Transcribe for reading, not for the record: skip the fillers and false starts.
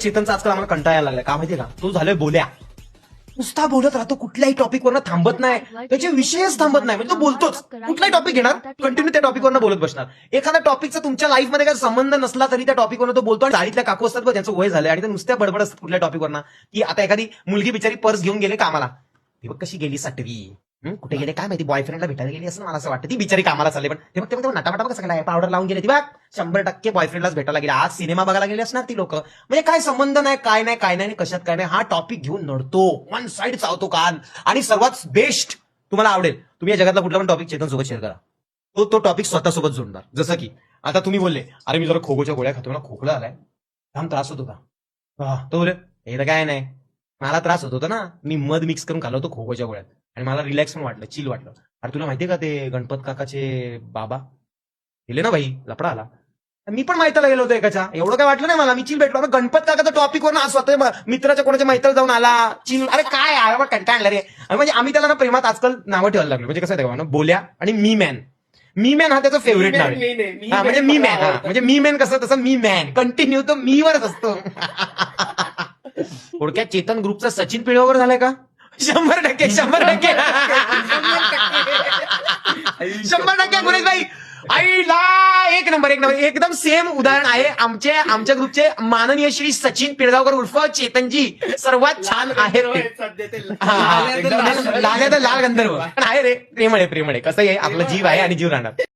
चेतनचा आजकाल आम्हाला कंटाळा यायला लागलाय का माहितीये का? तो झालोय बोल्या, नुसता बोलत राहतो, कुठल्याही टॉपिकवरनं थांबत नाही, त्याचे विषयच थांबत नाही. म्हणजे तो बोलतोच, कुठलाही टॉपिक घेणार कंटिन्यू त्या टॉपिकवरनं बोलत बसणार. एखाद्या टॉपिकचा तुमच्या लाईफमध्ये काही संबंध नसला तरी त्या टॉपिकवरनं तो बोलतो. आणि गाडीतल्या काकू असतात बघ, त्यांचं वय झालंय आणि ते नुसत्या बडबड असतात कुठल्या टॉपिकवरनं, की आता एखादी मुलगी बिचारी पर्स घेऊन गेले कामाला, ती बघ कशी गेली 6वी, कुठे गेले काय माहिती, बॉयफ्रेंडला भेटायला गेली असं मला असं वाटतं. ती बिचारी कामाला चालले, पण तेव्हा नटापटा कसं काय पावडर लावून गेले ती बघ, 100% बॉयफ्रेंडलाच भेटायला गेले. आज सिनेमा बघायला गेले असणार ती लोक. म्हणजे काय संबंध नाही, काय नाही, काय नाही, कशात काय नाही. हा टॉपिक घेऊन नडतो, वन साइड चावतो कान. आणि सर्वात बेस्ट तुम्हाला आवडेल, तुम्ही या जगातला कुठला पण टॉपिक चेतन सोबत शेअर करा, तो टॉपिक स्वतःसोबत जोडणार. जसं की आता तुम्ही बोलले, अरे मी जरा खोगोच्या गोळ्या खातो, मला खोकला आलाय, थांब त्रास होतो का? तो बोले हे तर काय नाही, मला त्रास होत होता ना, मी मध मिक्स करून खाल्लो होतो खोगोच्या गोळ्यात आणि मला रिलॅक्स पण वाटलं, चिल वाटलं. अरे तुला माहितीये का ते गणपत काकाचे बाबा गेले ना भाई, लपडा आला. मी पण माहितीला गेलो होतो एकाच्या, एवढं काय वाटलं नाही मला, मी चिल भेटलो. गणपत काकाचा टॉपिक वर ना स्वतः मित्राच्या कोणाच्या मैत्रीला जाऊन आला, चिल. अरे काय यार कंटाळा आणला रे. म्हणजे आम्ही त्याला ना प्रेमात आजकाल नावं ठेवायला लागलो. म्हणजे कसं आहे बोल्या आणि मी मॅन हा त्याचा फेवरेट नाव आहे. हा म्हणजे मी मॅन, हा म्हणजे मी मॅन कसं तसं मी मॅन कंटिन्यू तो मी वरच असतो. थोडक्यात चेतन ग्रुपचा सचिन पिळगावकर झालाय का? 100%, 100%, 100% गुरेश भाई. आईला एक नंबर एकदम सेम उदाहरण आहे. आमच्या ग्रुपचे माननीय श्री सचिन पिळगावकर उर्फ चेतनजी सर्वात छान आहेत. लाल्या तर लाल गंधर्व आहे रे, प्रेमळे कसं आहे, आपला जीव आहे आणि जीव राहणार.